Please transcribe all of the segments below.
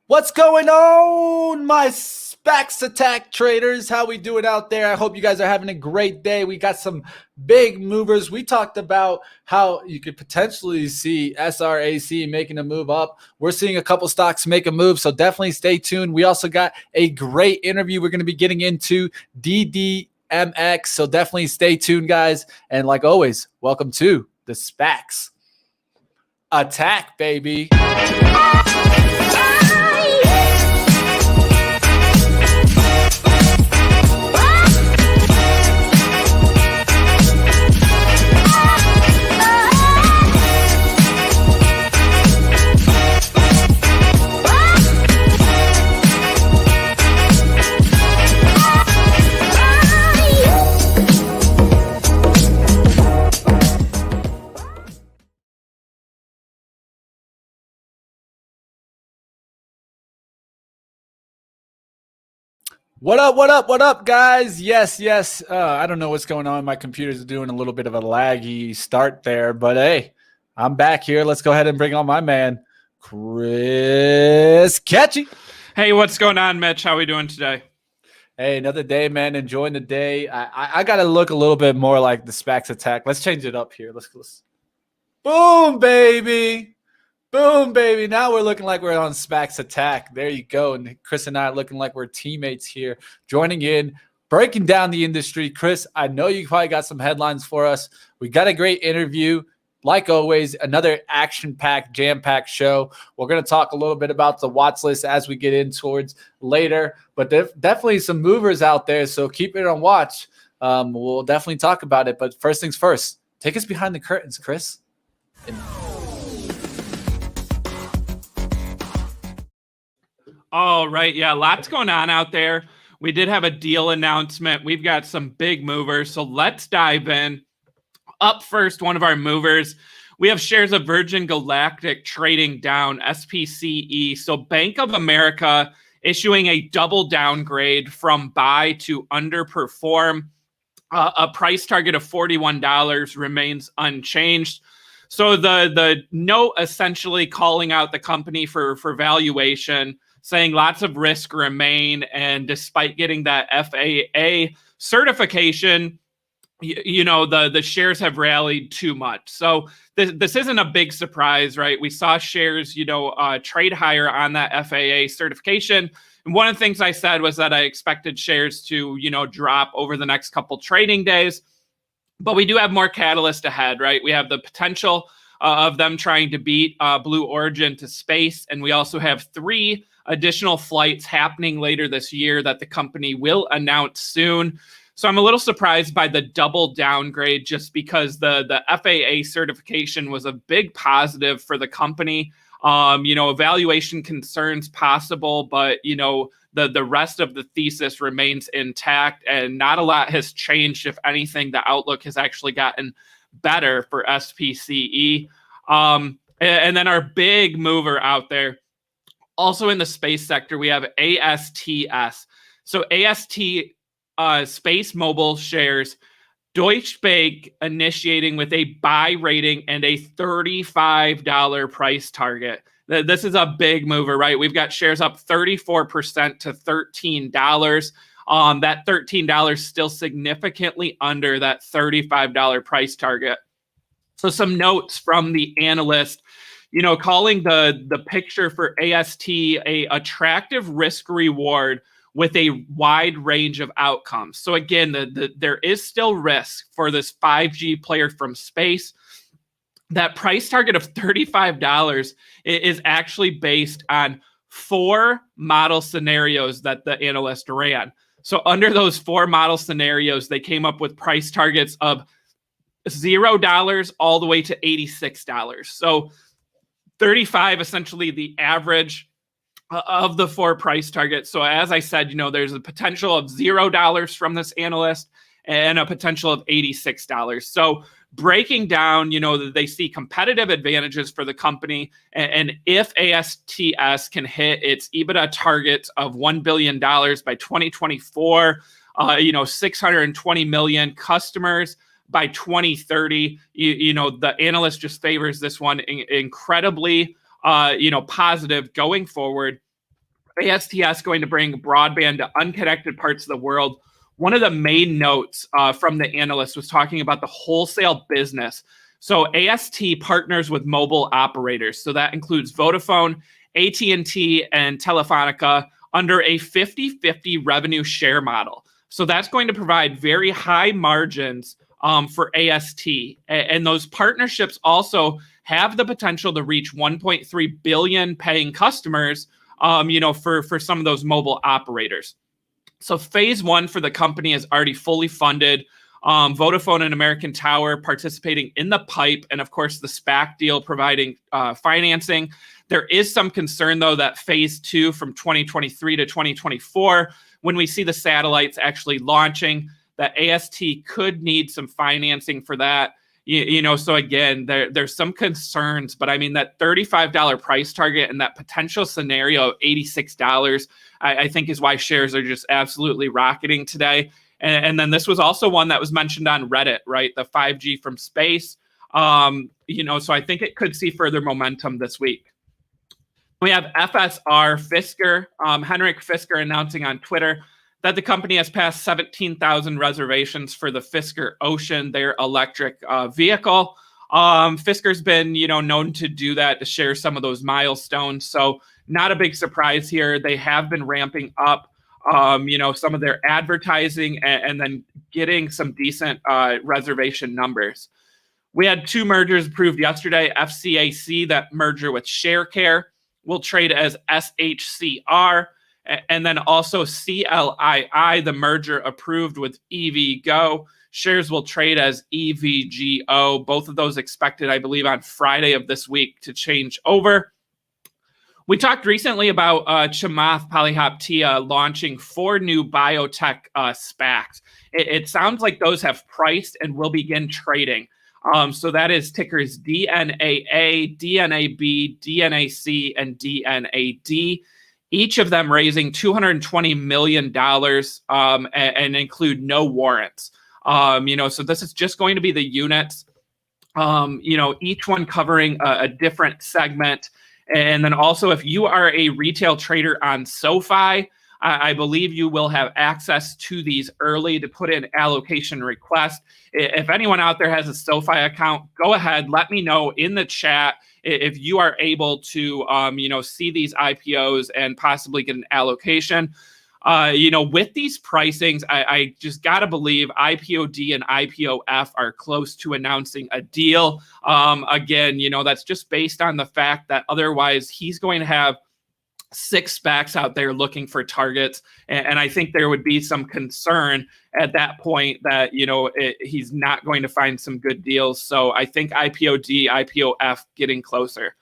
What's going on, my SPACs attack traders? How we doing out there? I hope you guys are having a great day. We got some big movers. We talked about how you could potentially see SRAC making a move up. We're seeing a couple stocks make a move, so definitely stay tuned. We also got a great interview we're going to be getting into DDMX, so definitely stay tuned, guys. And like always, welcome to the SPACs attack, baby. What up, guys? Yes. I don't know what's going on. My computer's doing a little bit of a laggy start there, but hey, I'm back here. Let's go ahead and bring on my man, Chris Katje. Hey, what's going on, Mitch? How are we doing today? Hey, another day, man. Enjoying the day. I got to look a little bit more like the SPACs attack. Let's change it up here. Let's boom, baby. Boom, baby. Now we're looking like we're on SPACs attack. There you go. And Chris and I are looking like we're teammates here, joining in, breaking down the industry. Chris, I know you probably got some headlines for us. We got a great interview. Like always, another action-packed, jam-packed show. We're going to talk a little bit about the watch list as we get in towards later, but definitely some movers out there, so keep it on watch. We'll definitely talk about it, but first things first, take us behind the curtains, Chris. All right. Yeah, lots going on out there. We did have a deal announcement. We've got some big movers, so let's dive in. Up first, one of our movers, we have shares of Virgin Galactic trading down, SPCE. So Bank of America issuing a double downgrade from buy to underperform. A price target of $41 remains unchanged. So the note essentially calling out the company for valuation, saying lots of risk remain, and despite getting that FAA certification, the shares have rallied too much. So this isn't a big surprise, right? We saw shares, trade higher on that FAA certification. And one of the things I said was that I expected shares to, drop over the next couple trading days. But we do have more catalyst ahead, right? We have the potential of them trying to beat Blue Origin to space. And we also have 3 additional flights happening later this year that the company will announce soon. So I'm a little surprised by the double downgrade, just because the FAA certification was a big positive for the company. Evaluation concerns possible, but, the rest of the thesis remains intact and not a lot has changed. If anything, the outlook has actually gotten better for SPCE. And then our big mover out there, also in the space sector, we have ASTS. So AST Space Mobile shares, Deutsche Bank initiating with a buy rating and a $35 price target. This is a big mover, right? We've got shares up 34% to $13. That $13 still significantly under that $35 price target. So some notes from the analyst, calling the picture for AST a attractive risk reward with a wide range of outcomes. So again, there is still risk for this 5G player from space. That price target of $35 is actually based on 4 model scenarios that the analyst ran. So under those 4 model scenarios, they came up with price targets of $0 all the way to $86. So 35, essentially the average of the 4 price targets. So as I said, there's a potential of $0 from this analyst and a potential of $86. So breaking down, they see competitive advantages for the company. And if ASTS can hit its EBITDA target of $1 billion by 2024, 620 million customers by 2030, the analyst just favors this one incredibly, positive going forward. ASTS going to bring broadband to unconnected parts of the world. One of the main notes from the analyst was talking about the wholesale business. So AST partners with mobile operators. So that includes Vodafone, AT&T, and Telefonica under a 50-50 revenue share model. So that's going to provide very high margins for AST. And those partnerships also have the potential to reach 1.3 billion paying customers, for some of those mobile operators. So phase one for the company is already fully funded. Vodafone and American Tower participating in the PIPE, and of course the SPAC deal providing financing. There is some concern, though, that phase two from 2023 to 2024, when we see the satellites actually launching, that AST could need some financing for that. So again, there's some concerns, but I mean, that $35 price target and that potential scenario of $86, I think is why shares are just absolutely rocketing today. And then this was also one that was mentioned on Reddit, right? The 5G from space. So I think it could see further momentum this week. We have FSR Fisker, Henrik Fisker, announcing on Twitter that the company has passed 17,000 reservations for the Fisker Ocean, their electric vehicle. Fisker's been, known to do that, to share some of those milestones. So not a big surprise here. They have been ramping up, some of their advertising and then getting some decent reservation numbers. We had two mergers approved yesterday. FCAC, that merger with ShareCare, will trade as SHCR. And then also CLII, the merger approved with EVgo. Shares will trade as EVGO. Both of those expected, I believe, on Friday of this week to change over. We talked recently about Chamath Palihapitiya launching 4 new biotech SPACs. It sounds like those have priced and will begin trading. So that is tickers DNAA, DNAB, DNAC, and DNAD. Each of them raising $220 million and include no warrants. So this is just going to be the units, each one covering a different segment. And then also, if you are a retail trader on SoFi, I believe you will have access to these early to put in allocation request. If anyone out there has a SoFi account, go ahead, let me know in the chat if you are able to, see these IPOs and possibly get an allocation. With these pricings, I just got to believe IPOD and IPOF are close to announcing a deal. Again, that's just based on the fact that otherwise he's going to have 6 SPACs out there looking for targets. And I think there would be some concern at that point that, he's not going to find some good deals. So I think IPOD, IPOF getting closer.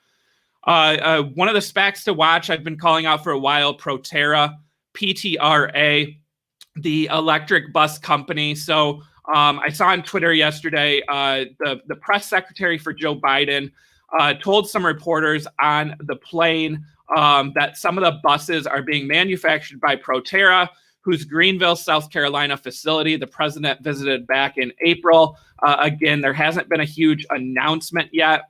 One of the SPACs to watch, I've been calling out for a while, Proterra, PTRA, the electric bus company. So I saw on Twitter yesterday, the press secretary for Joe Biden told some reporters on the plane that some of the buses are being manufactured by Proterra, whose Greenville, South Carolina facility the president visited back in April. Again, there hasn't been a huge announcement yet,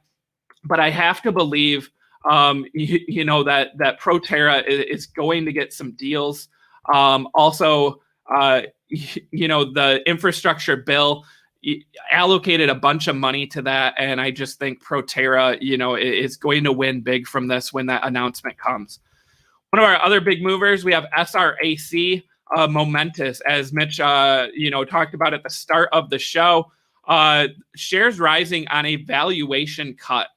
but I have to believe, that Proterra is going to get some deals. Also, the infrastructure bill allocated a bunch of money to that, and I just think Proterra, is going to win big from this when that announcement comes. One of our other big movers, we have SRAC, momentous, as Mitch, talked about at the start of the show. Shares rising on a valuation cut.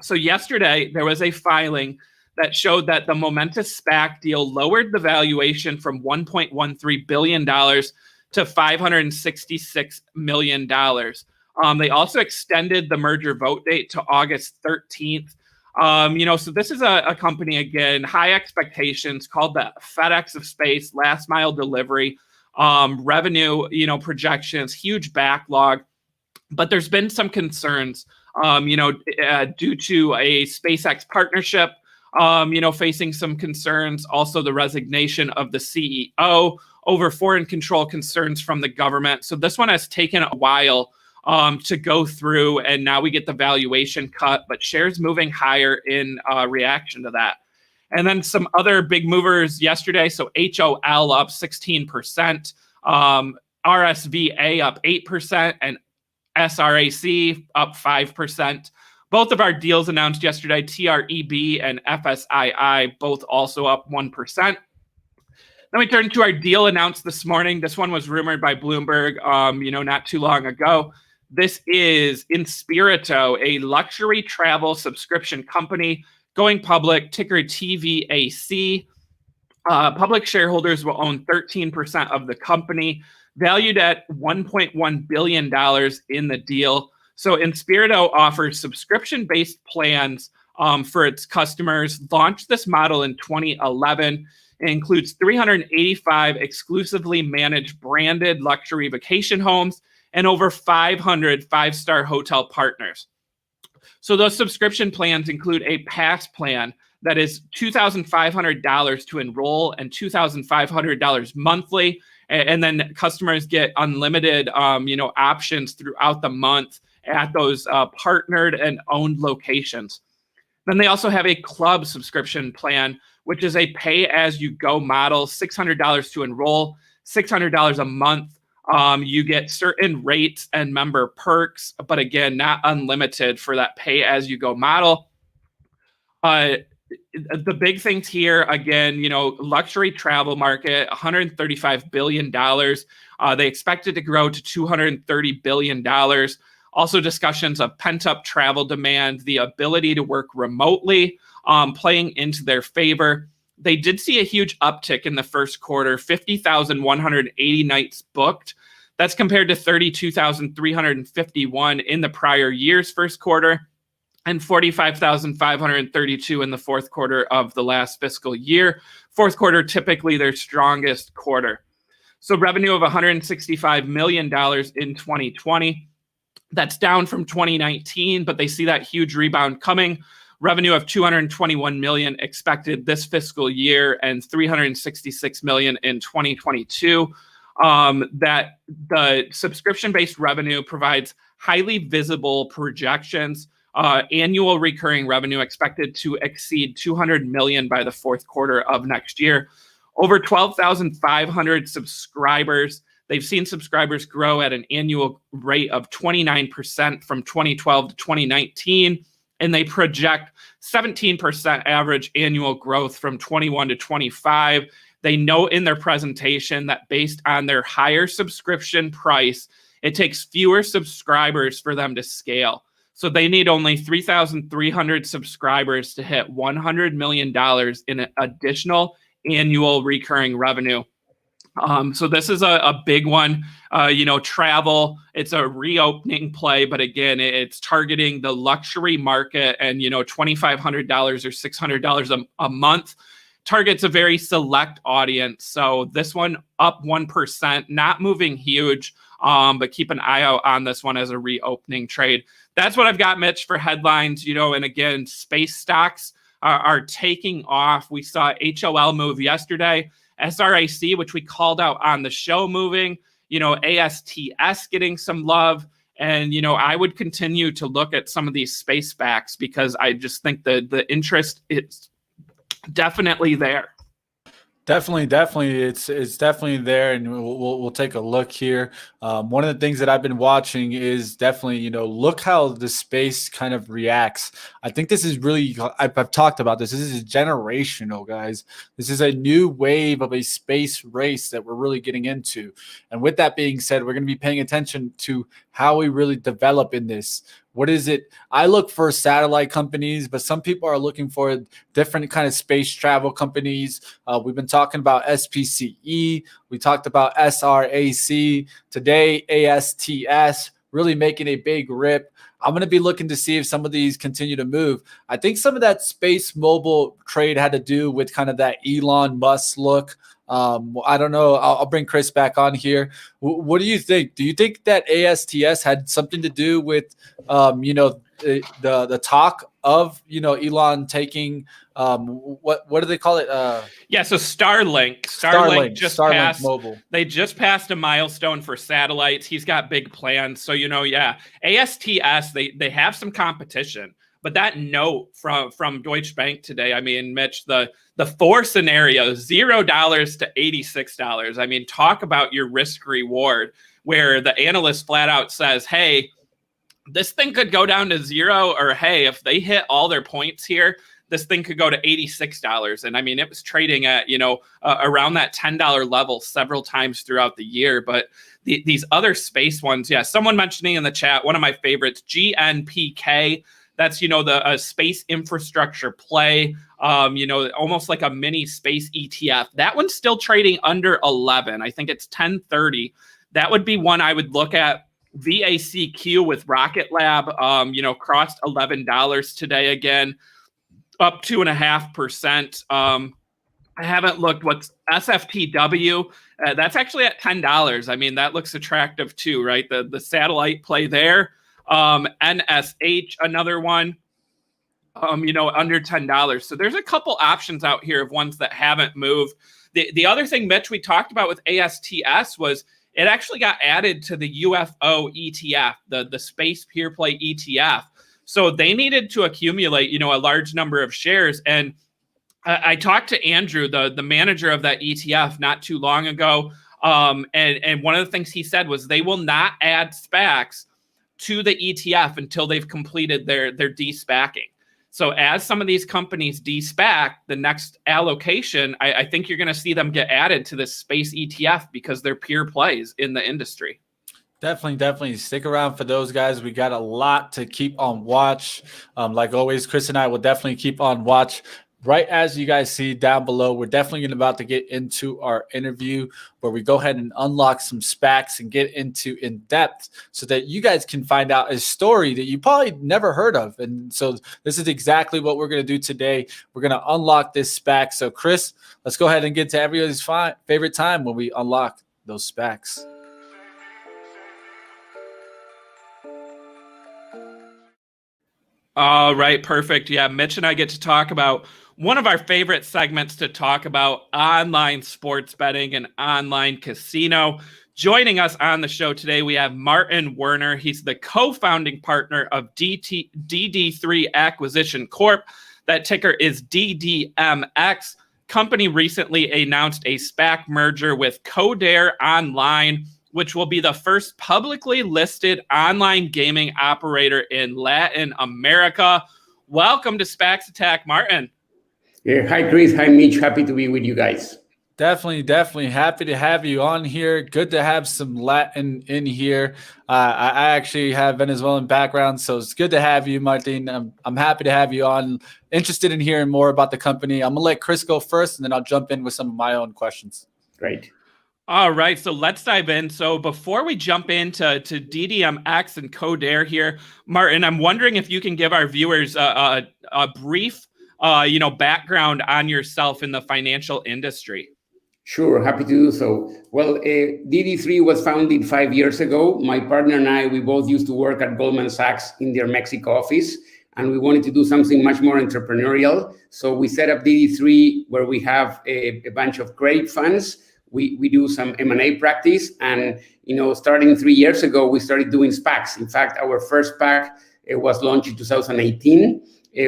So yesterday, there was a filing that showed that the momentous SPAC deal lowered the valuation from $1.13 billion to $566 million. They also extended the merger vote date to August 13th. So this is a company, again, high expectations, called the FedEx of space, last mile delivery, revenue, projections, huge backlog. But there's been some concerns, due to a SpaceX partnership, facing some concerns. Also, the resignation of the CEO over foreign control concerns from the government. So this one has taken a while to go through, and now we get the valuation cut, but shares moving higher in reaction to that. And then some other big movers yesterday. So HOL up 16%, RSVA up 8%, and SRAC up 5%. Both of our deals announced yesterday, TREB and FSII, both also up 1%. Then we turn to our deal announced this morning. This one was rumored by Bloomberg, not too long ago. This is Inspirato, a luxury travel subscription company going public, ticker TVAC. Public shareholders will own 13% of the company, valued at $1.1 billion in the deal. So Inspirato offers subscription-based plans for its customers. Launched this model in 2011. It includes 385 exclusively managed branded luxury vacation homes and over 500 five-star hotel partners. So those subscription plans include a pass plan that is $2,500 to enroll and $2,500 monthly. And then customers get unlimited, options throughout the month at those partnered and owned locations. Then they also have a club subscription plan, which is a pay-as-you-go model, $600 to enroll, $600 a month. You get certain rates and member perks, but again, not unlimited for that pay-as-you-go model. The big things here, again, luxury travel market, $135 billion. They expect it to grow to $230 billion. Also discussions of pent-up travel demand, the ability to work remotely, playing into their favor. They did see a huge uptick in the first quarter, 50,180 nights booked. That's compared to 32,351 in the prior year's first quarter and 45,532 in the fourth quarter of the last fiscal year. Fourth quarter, typically their strongest quarter. So revenue of $165 million in 2020. That's down from 2019, but they see that huge rebound coming. Revenue of $221 million expected this fiscal year and $366 million in 2022. That the subscription-based revenue provides highly visible projections. Annual recurring revenue expected to exceed $200 million by the fourth quarter of next year. Over 12,500 subscribers. They've seen subscribers grow at an annual rate of 29% from 2012 to 2019, and they project 17% average annual growth from 21 to 25. They note in their presentation that based on their higher subscription price, it takes fewer subscribers for them to scale. So they need only 3,300 subscribers to hit $100 million in additional annual recurring revenue. So this is a big one. Travel, it's a reopening play, but again, it's targeting the luxury market, and $2,500 or $600 a month targets a very select audience. So this one up 1%, not moving huge, but keep an eye out on this one as a reopening trade. That's what I've got, Mitch, for headlines. And again, space stocks are taking off. We saw HOL move yesterday. SRAC, which we called out on the show, moving, ASTS getting some love. And, I would continue to look at some of these space SPACs because I just think the interest is definitely there. Definitely. It's definitely there, and we'll take a look here. One of the things that I've been watching is definitely, look how the space kind of reacts. I think this is really, I've talked about this. This is generational, guys. This is a new wave of a space race that we're really getting into. And with that being said, we're going to be paying attention to how we really develop in this. What is it? I look for satellite companies, but some people are looking for different kind of space travel companies. We've been talking about SPCE. We talked about SRAC. Today, ASTS, really making a big rip. I'm going to be looking to see if some of these continue to move. I think some of that space mobile trade had to do with kind of that Elon Musk look. I don't know. I'll bring Chris back on here. What do you think? Do you think that ASTS had something to do with, the talk of, Elon taking, what do they call it? So Starlink just passed mobile. They just passed a milestone for satellites. He's got big plans. So, ASTS, they have some competition, But that note from Deutsche Bank today, I mean, Mitch, the four scenarios, $0 to $86. I mean, talk about your risk reward, where the analyst flat out says, hey, this thing could go down to zero, or hey, if they hit all their points here, this thing could go to $86. And I mean, it was trading at, around that $10 level several times throughout the year. But these other space ones, yeah, someone mentioning in the chat, one of my favorites, GNPK. That's, the space infrastructure play, almost like a mini space ETF. That one's still trading under 11. I think it's 1030. That would be one I would look at. VACQ with Rocket Lab, crossed $11 today again, up 2.5%. I haven't looked what's SFPW. That's actually at $10. I mean, that looks attractive too, right? The satellite play there. NSH, another one, under $10. So there's a couple options out here of ones that haven't moved. The other thing, Mitch, we talked about with ASTS was it actually got added to the UFO ETF, the space peer play ETF. So they needed to accumulate, a large number of shares. And I talked to Andrew, the manager of that ETF, not too long ago. And one of the things he said was they will not add SPACs to the ETF until they've completed their de-SPACing. So as some of these companies de-SPAC, the next allocation, I think you're going to see them get added to this space ETF because they're peer plays in the industry. Definitely stick around for those guys. We got a lot to keep on watch. Like always, Chris and I will definitely keep on watch. Right as you guys see down below, we're definitely about to get into our interview where we go ahead and unlock some SPACs and get into in depth so that you guys can find out a story that you probably never heard of. And so this is exactly what we're going to do today. We're going to unlock this SPAC. So Chris, let's go ahead and get to everybody's favorite time when we unlock those SPACs. All right, perfect. Yeah, Mitch and I get to talk about one of our favorite segments to talk about, online sports betting and online casino. Joining us on the show today, we have Martin Werner. He's the co-founding partner of DD3 Acquisition Corp. That ticker is DDMX. Company recently announced a SPAC merger with Codere Online, which will be the first publicly listed online gaming operator in Latin America. Welcome to SPACs Attack, Martin. Yeah, hi, Chris. Hi, Mitch. Happy to be with you guys. Definitely happy to have you on here. Good to have some Latin in here. I actually have Venezuelan background, so it's good to have you, Martin. I'm happy to have you on. Interested in hearing more about the company. I'm gonna let Chris go first, and then I'll jump in with some of my own questions. Great. All right, so let's dive in. So before we jump into DDMX and Codere here, Martin, I'm wondering if you can give our viewers a brief background on yourself in the financial industry. Sure, happy to do so. Well, DD3 was founded 5 years ago. My partner and I, we both used to work at Goldman Sachs in their Mexico office, and we wanted to do something much more entrepreneurial. So we set up DD3, where we have a bunch of credit funds. We do some M&A practice, and starting 3 years ago, we started doing SPACs. In fact, our first SPAC was launched in 2018.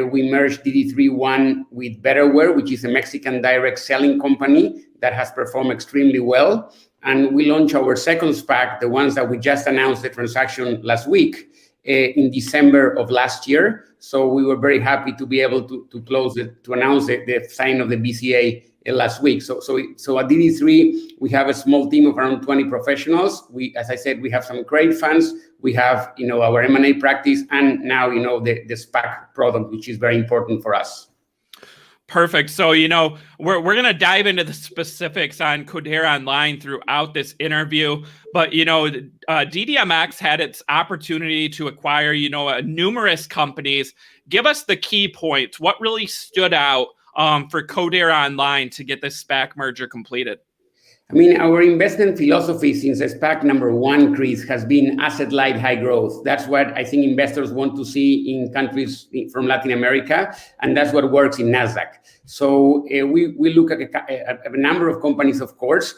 We merged DD3 with Betterware, which is a Mexican direct selling company that has performed extremely well. And we launched our second SPAC, the ones that we just announced the transaction last week, in December of last year. So we were very happy to be able to close it, to announce the sign of the BCA last week. So at DD3, we have a small team of around 20 professionals. As I said, we have some credit funds. We have, our M&A practice, and now, the SPAC product, which is very important for us. Perfect. So, we're going to dive into the specifics on Codere Online throughout this interview. But, DDMX had its opportunity to acquire, numerous companies. Give us the key points. What really stood out for Codere Online to get this SPAC merger completed? I mean, our investment philosophy since SPAC number one, Chris, has been asset-light high growth. That's what I think investors want to see in countries from Latin America, and that's what works in NASDAQ. So we look at a number of companies, of course.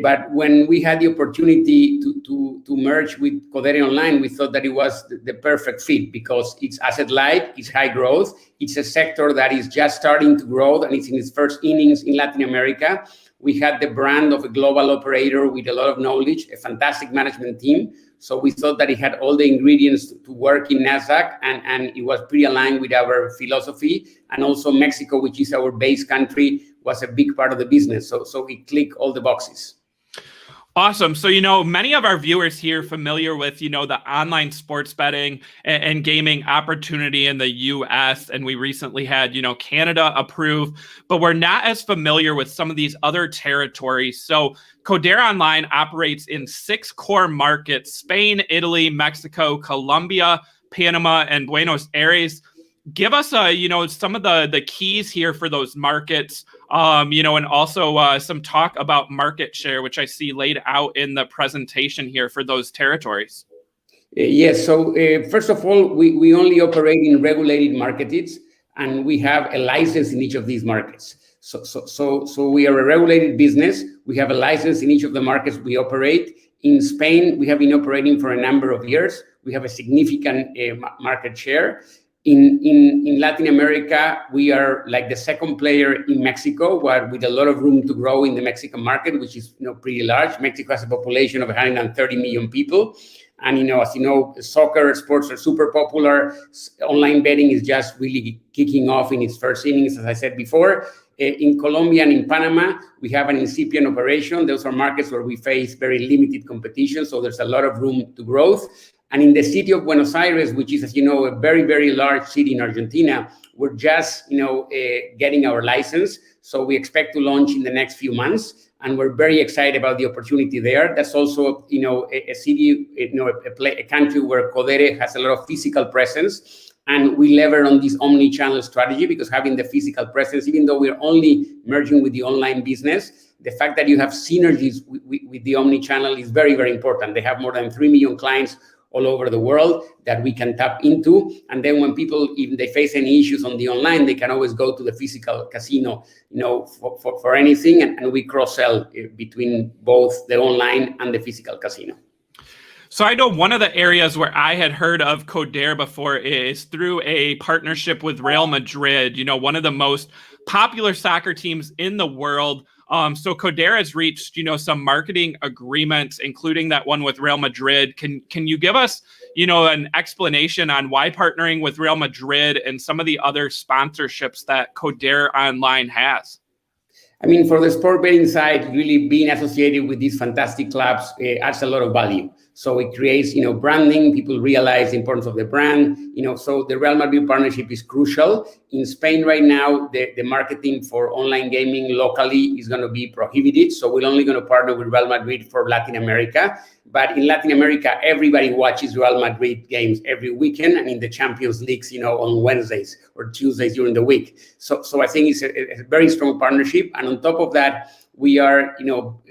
But when we had the opportunity to merge with Codere Online, we thought that it was the perfect fit because it's asset light, it's high growth, it's a sector that is just starting to grow and it's in its first innings in Latin America. We had the brand of a global operator with a lot of knowledge, a fantastic management team. So we thought that it had all the ingredients to work in NASDAQ, and it was pretty aligned with our philosophy. And also Mexico, which is our base country, was a big part of the business. So we click all the boxes. Awesome. So, many of our viewers here familiar with, the online sports betting and gaming opportunity in the US. And we recently had, Canada approve, but we're not as familiar with some of these other territories. So Codere Online operates in 6 core markets: Spain, Italy, Mexico, Colombia, Panama, and Buenos Aires. Give us, some of the keys here for those markets, and also some talk about market share, which I see laid out in the presentation here for those territories. Yes. So first of all, we only operate in regulated markets, and we have a license in each of these markets. So we are a regulated business. We have a license in each of the markets we operate. In Spain, we have been operating for a number of years. We have a significant market share. In Latin America, we are like the second player in Mexico, with a lot of room to grow in the Mexican market, which is pretty large. Mexico has a population of 130 million people. And as you know, soccer sports are super popular. Online betting is just really kicking off in its first innings, as I said before. In Colombia and in Panama, we have an incipient operation. Those are markets where we face very limited competition, so there's a lot of room to growth. And in the city of Buenos Aires, which is, as you know, a very, very large city in Argentina, we're just, getting our license. So we expect to launch in the next few months. And we're very excited about the opportunity there. That's also, a city, a country where Codere has a lot of physical presence. And we lever on this omni-channel strategy because having the physical presence, even though we're only merging with the online business, the fact that you have synergies with the omni-channel is very, very important. They have more than 3 million clients all over the world that we can tap into. And then when people, even they face any issues on the online, they can always go to the physical casino, for anything. And we cross-sell between both the online and the physical casino. So I know one of the areas where I had heard of Codere before is through a partnership with Real Madrid, one of the most popular soccer teams in the world. So Codere has reached, some marketing agreements, including that one with Real Madrid. Can you give us, an explanation on why partnering with Real Madrid and some of the other sponsorships that Codere Online has? I mean, for the sport betting side, really being associated with these fantastic clubs adds a lot of value. So it creates, branding. People realize the importance of the brand. So the Real Madrid partnership is crucial. In Spain right now, the marketing for online gaming locally is going to be prohibited. So we're only going to partner with Real Madrid for Latin America. But in Latin America, everybody watches Real Madrid games every weekend, and in the Champions Leagues, on Wednesdays or Tuesdays during the week. So I think it's a very strong partnership. And on top of that, we are,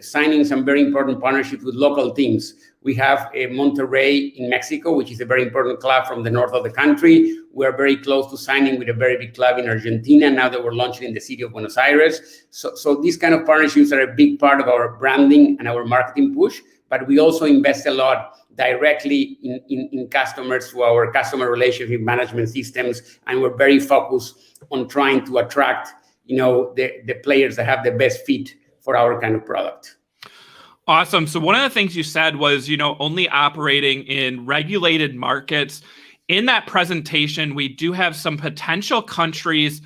signing some very important partnerships with local teams. We have Monterrey in Mexico, which is a very important club from the north of the country. We are very close to signing with a very big club in Argentina now that we're launching in the city of Buenos Aires. So these kind of partnerships are a big part of our branding and our marketing push. But we also invest a lot directly in customers through our customer relationship management systems. And we're very focused on trying to attract, the players that have the best fit for our kind of product. Awesome. So one of the things you said was, only operating in regulated markets. In that presentation, we do have some potential countries,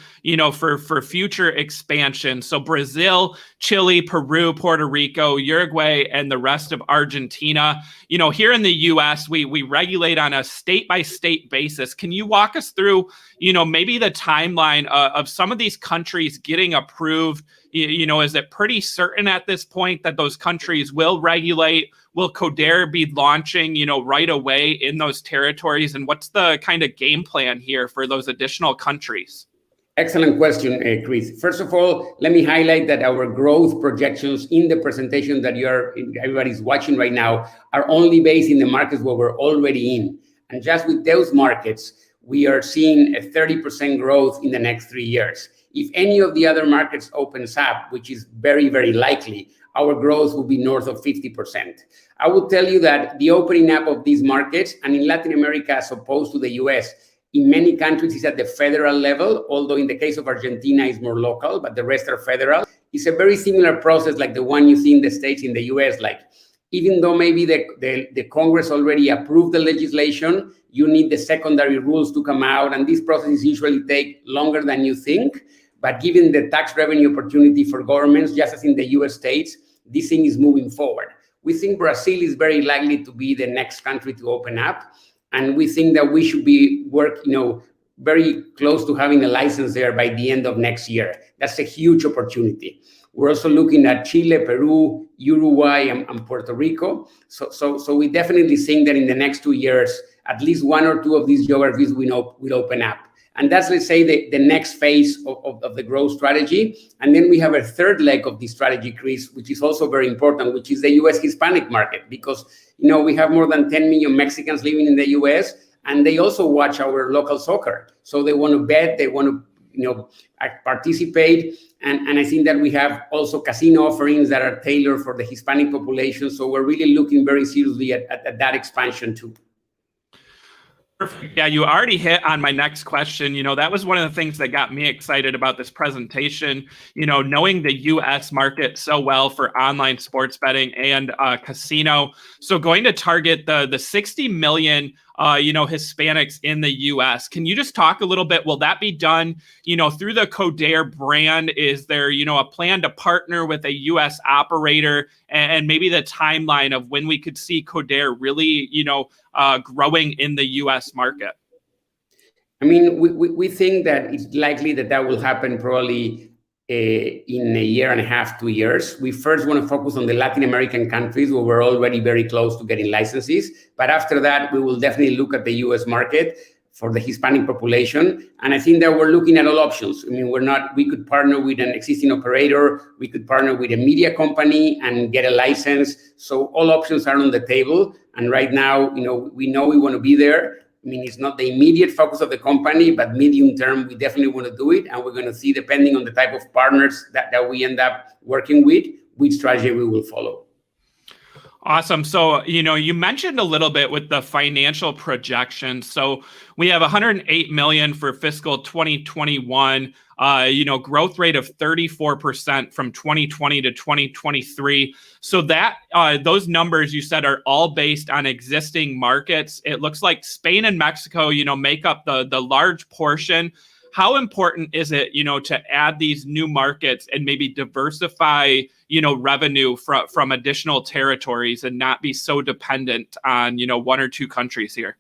for future expansion. So Brazil, Chile, Peru, Puerto Rico, Uruguay, and the rest of Argentina. Here in the US, we regulate on a state-by-state basis. Can you walk us through, maybe the timeline of some of these countries getting approved? Is it pretty certain at this point that those countries will regulate? Will Codere be launching, right away in those territories? And what's the kind of game plan here for those additional countries? Excellent question, Chris. First of all, let me highlight that our growth projections in the presentation that everybody's watching right now are only based in the markets where we're already in. And just with those markets, we are seeing a 30% growth in the next 3 years. if any of the other markets opens up, which is very, very likely, our growth will be north of 50%. I would tell you that the opening up of these markets, and in Latin America as opposed to the US, in many countries is at the federal level, although in the case of Argentina it's more local, but the rest are federal. It's a very similar process like the one you see in the States, in the US. Like, even though maybe the Congress already approved the legislation, you need the secondary rules to come out, and these processes usually take longer than you think. But given the tax revenue opportunity for governments, just as in the US states, this thing is moving forward. We think Brazil is very likely to be the next country to open up. And we think that we should be very close to having a license there by the end of next year. That's a huge opportunity. We're also looking at Chile, Peru, Uruguay, and Puerto Rico. So we definitely think that in the next 2 years, at least one or two of these geographies will open up. And that's, let's say, the next phase of the growth strategy. And then we have a third leg of the strategy, Chris, which is also very important, which is the US Hispanic market, because we have more than 10 million Mexicans living in the US, and they also watch our local soccer. So they want to bet, they want to participate. And I think that we have also casino offerings that are tailored for the Hispanic population. So we're really looking very seriously at that expansion too. Perfect. Yeah, you already hit on my next question. That was one of the things that got me excited about this presentation. Knowing the U.S. market so well for online sports betting and casino. So going to target the 60 million, Hispanics in the U.S. Can you just talk a little bit? Will that be done, through the Codere brand? Is there, a plan to partner with a U.S. operator, and maybe the timeline of when we could see Codere really, growing in the U.S. market? I mean, we think that it's likely that will happen probably in a year and a half, 2 years. We first want to focus on the Latin American countries where we're already very close to getting licenses. But after that, we will definitely look at the US market for the Hispanic population. And I think that we're looking at all options. I mean, we could partner with an existing operator. We could partner with a media company and get a license. So all options are on the table. And right now, we want to be there. I mean, it's not the immediate focus of the company, but medium term, we definitely want to do it. And we're going to see, depending on the type of partners that we end up working with, which strategy we will follow. Awesome. So, you mentioned a little bit with the financial projections. So we have 108 million for fiscal 2021, growth rate of 34% from 2020 to 2023. So that those numbers you said are all based on existing markets. It looks like Spain and Mexico, make up the large portion. How important is it, to add these new markets and maybe diversify, revenue from additional territories and not be so dependent on, one or two countries here?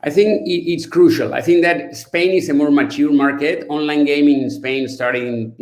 I think it's crucial. I think that Spain is a more mature market. Online gaming in Spain started in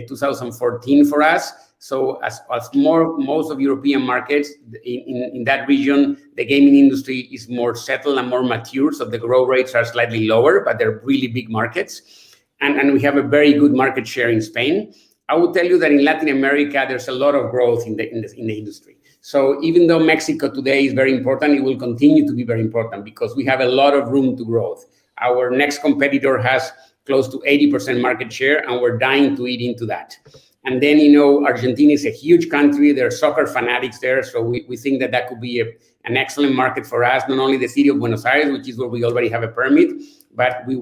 2014 for us. So as most of European markets in that region, the gaming industry is more settled and more mature. So the growth rates are slightly lower, but they're really big markets. And we have a very good market share in Spain. I will tell you that in Latin America, there's a lot of growth in the industry. So even though Mexico today is very important, it will continue to be very important because we have a lot of room to grow. Our next competitor has close to 80% market share, and we're dying to eat into that. And then, Argentina is a huge country. There are soccer fanatics there. So we think that could be an excellent market for us, not only the city of Buenos Aires, which is where we already have a permit, but we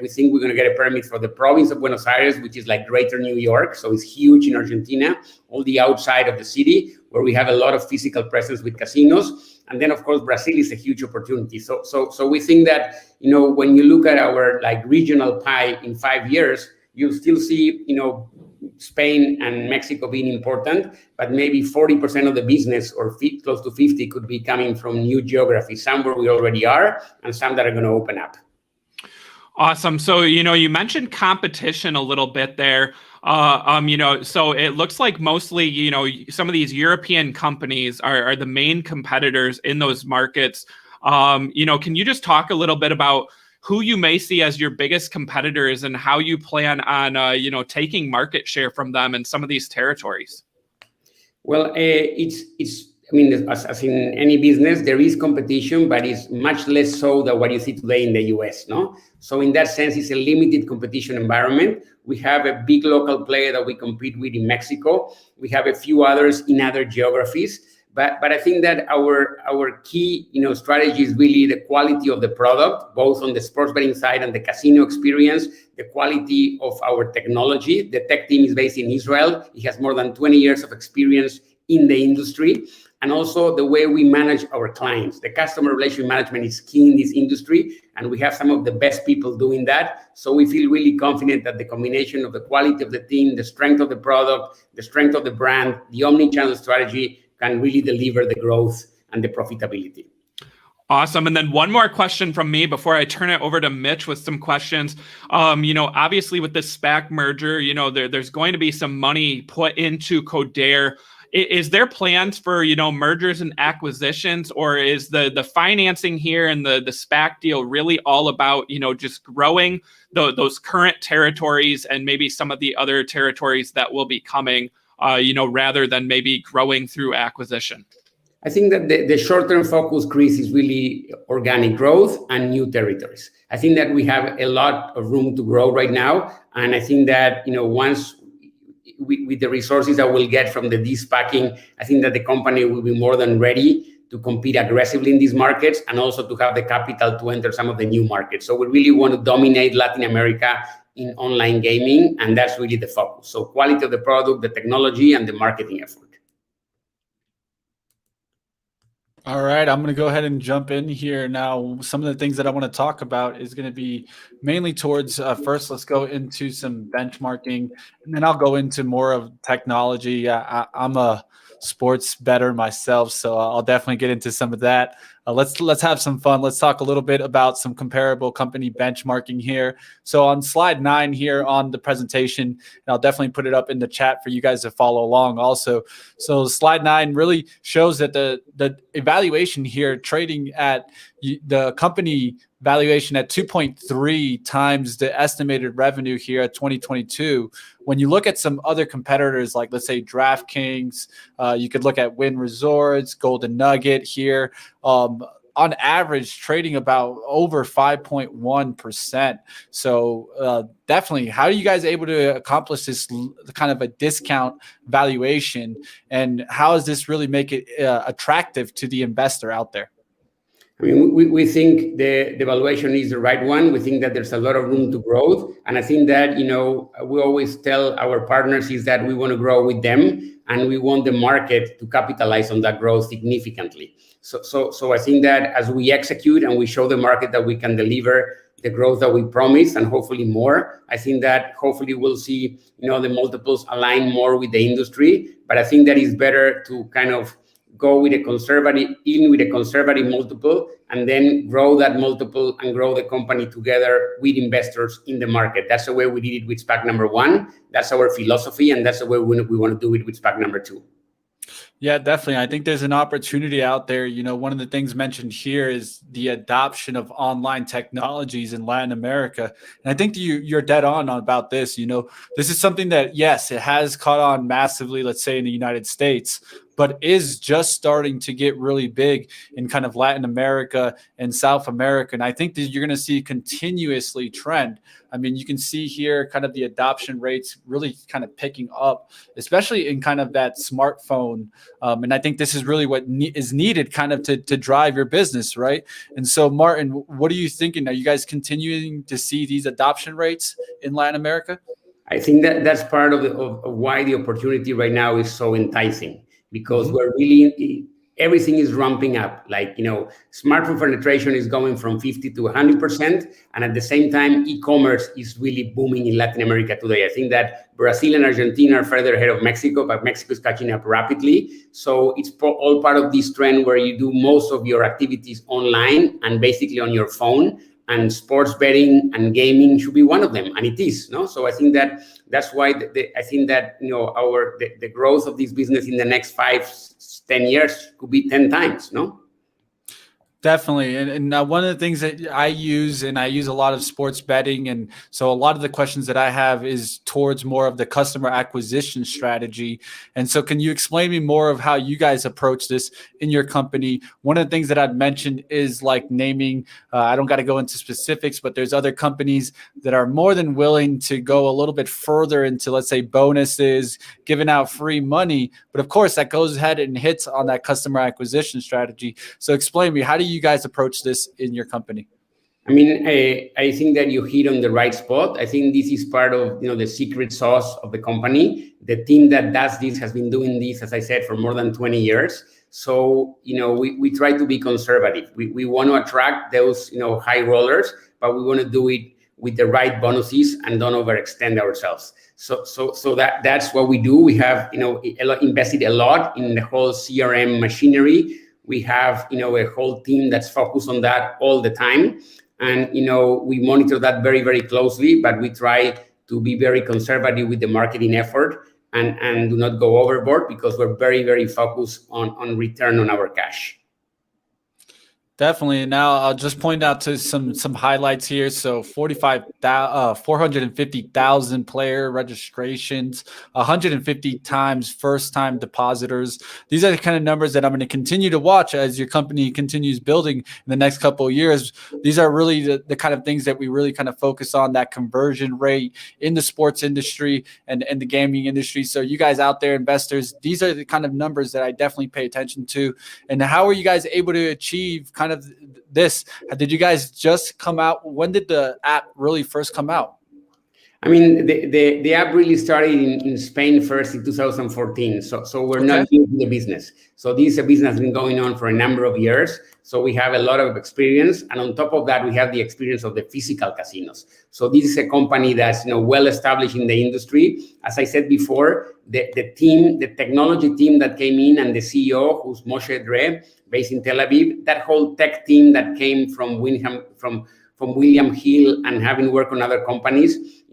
think we're going to get a permit for the province of Buenos Aires, which is like greater New York. So it's huge in Argentina, all the outside of the city, where we have a lot of physical presence with casinos. And then, of course, Brazil is a huge opportunity. So we think that, when you look at our regional pie in 5 years, you'll still see, Spain and Mexico being important, but maybe 40% of the business, or close to 50, could be coming from new geographies, some where we already are and some that are going to open up. Awesome. So, you mentioned competition a little bit there. So it looks like mostly, some of these European companies are the main competitors in those markets. Can you just talk a little bit about who you may see as your biggest competitors and how you plan on, taking market share from them in some of these territories? Well, it's I mean, as in any business, there is competition, but it's much less so than what you see today in the US, no? So in that sense, it's a limited competition environment. We have a big local player that we compete with in Mexico. We have a few others in other geographies. But I think that our key, strategy is really the quality of the product, both on the sports betting side and the casino experience, the quality of our technology. The tech team is based in Israel. It has more than 20 years of experience in the industry. And also the way we manage our clients. The customer relationship management is key in this industry, and we have some of the best people doing that. So we feel really confident that the combination of the quality of the team, the strength of the product, the strength of the brand, the omni-channel strategy can really deliver the growth and the profitability. Awesome. And then one more question from me before I turn it over to Mitch with some questions. Obviously with this SPAC merger, there's going to be some money put into Codere. Is there plans for, mergers and acquisitions, or is the financing here and the SPAC deal really all about, just growing those current territories and maybe some of the other territories that will be coming, rather than maybe growing through acquisition? I think that the short-term focus, Chris, is really organic growth and new territories. I think that we have a lot of room to grow right now. And I think that, once with the resources that we'll get from the de-SPACing, I think that the company will be more than ready to compete aggressively in these markets and also to have the capital to enter some of the new markets. So we really want to dominate Latin America in online gaming, and that's really the focus. So quality of the product, the technology, and the marketing effort. All right, I'm going to go ahead and jump in here now. Some of the things that I want to talk about is going to be mainly towards, first, let's go into some benchmarking, and then I'll go into more of technology. I'm a sports bettor myself, so I'll definitely get into some of that. Let's have some fun. Let's talk a little bit about some comparable company benchmarking here. So on slide 9 here on the presentation, and I'll definitely put it up in the chat for you guys to follow along also. So slide 9 really shows that the evaluation here trading at the company valuation at 2.3 times the estimated revenue here at 2022. When you look at some other competitors, like let's say DraftKings, you could look at Wynn Resorts, Golden Nugget here, on average trading about over 5.1%. So definitely, how are you guys able to accomplish this kind of a discount valuation, and how does this really make it attractive to the investor out there? I mean, we think the valuation is the right one. We think that there's a lot of room to grow. And I think that, we always tell our partners is that we want to grow with them and we want the market to capitalize on that growth significantly. So I think that as we execute and we show the market that we can deliver the growth that we promise and hopefully more, I think that hopefully we'll see, the multiples align more with the industry. But I think that it's better to kind of go with a conservative multiple and then grow that multiple and grow the company together with investors in the market. That's the way we did it with SPAC number 1. That's our philosophy, and that's the way we want to do it with SPAC number 2. Yeah, definitely. I think there's an opportunity out there. One of the things mentioned here is the adoption of online technologies in Latin America. And I think you're dead on about this. This is something that, yes, it has caught on massively, let's say in the United States, but is just starting to get really big in kind of Latin America and South America. And I think that you're going to see continuously trend. I mean, you can see here kind of the adoption rates really kind of picking up, especially in kind of that smartphone. And I think this is really what is needed kind of to drive your business, right? And so, Martin, what are you thinking? Are you guys continuing to see these adoption rates in Latin America? I think that's part of why the opportunity right now is so enticing. Because we're really, everything is ramping up. Like, smartphone penetration is going from 50 to 100%. And at the same time, e-commerce is really booming in Latin America today. I think that Brazil and Argentina are further ahead of Mexico, but Mexico is catching up rapidly. So it's all part of this trend where you do most of your activities online and basically on your phone. And sports betting and gaming should be one of them, and it is. No, so I think that's why I think that the growth of this business in the next 5-10 years could be 10 times. No. Definitely. And one of the things that I use a lot of sports betting. And so a lot of the questions that I have is towards more of the customer acquisition strategy. And so can you explain me more of how you guys approach this in your company? One of the things that I'd mentioned is like naming, I don't got to go into specifics, but there's other companies that are more than willing to go a little bit further into, let's say, bonuses, giving out free money. But of course, that goes ahead and hits on that customer acquisition strategy. So explain me, how do you guys approach this in your company? I mean, I think that you hit on the right spot. I think this is part of the secret sauce of the company. The team that does this has been doing this, as I said, for more than 20 years. So we try to be conservative. We want to attract those high rollers, but we want to do it with the right bonuses and don't overextend ourselves. So that's what we do. We have invested a lot in the whole CRM machinery. We have a whole team that's focused on that all the time, and we monitor that very, very closely. But we try to be very conservative with the marketing effort and do not go overboard, because we're very, very focused on return on our cash. Definitely. Now I'll just point out to some highlights here. So 450,000 player registrations, 150 times first-time depositors. These are the kind of numbers that I'm going to continue to watch as your company continues building in the next couple of years. These are really the kind of things that we really kind of focus on, that conversion rate in the sports industry and the gaming industry. So you guys out there, investors, these are the kind of numbers that I definitely pay attention to. And how are you guys able to achieve kind of this? Did you guys just come out? When did the app really first come out? I mean, the app really started in Spain first in 2014. So we're not new to the business. So this is a business that's been going on for a number of years. So we have a lot of experience. And on top of that, we have the experience of the physical casinos. So this is a company that's well established in the industry. As I said before, the technology team that came in, and the CEO, who's Moshe Dre, based in Tel Aviv, that whole tech team that came from William Hill and having worked on other companies,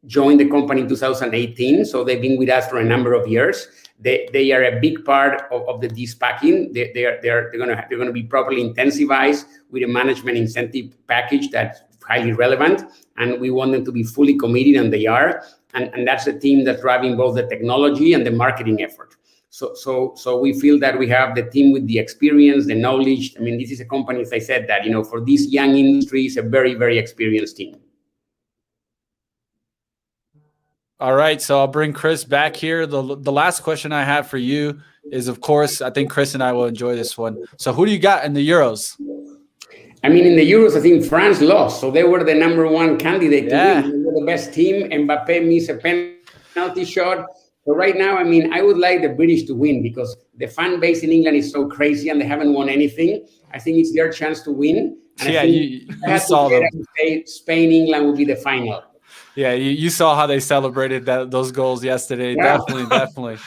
joined the company in 2018. So they've been with us for a number of years. They are a big part of the de-SPACing. They're going to be properly incentivized with a management incentive package that's highly relevant, and we want them to be fully committed, and they are. And that's the team that's driving both the technology and the marketing effort. So we feel that we have the team with the experience, the knowledge. I mean, this is a company, as I said, that for this young industry, is a very, very experienced team. All right, so I'll bring Chris back here. The last question I have for you is, of course, I think Chris and I will enjoy this one. So who do you got in the Euros? I mean, in the Euros, I think France lost. So they were the number one candidate to win. They were the best team. Mbappé missed a penalty shot. So right now, I mean, I would like the British to win, because the fan base in England is so crazy and they haven't won anything. I think it's their chance to win. And I think you saw them. Spain, England will be the final. Yeah, you saw how they celebrated those goals yesterday. Yeah. Definitely.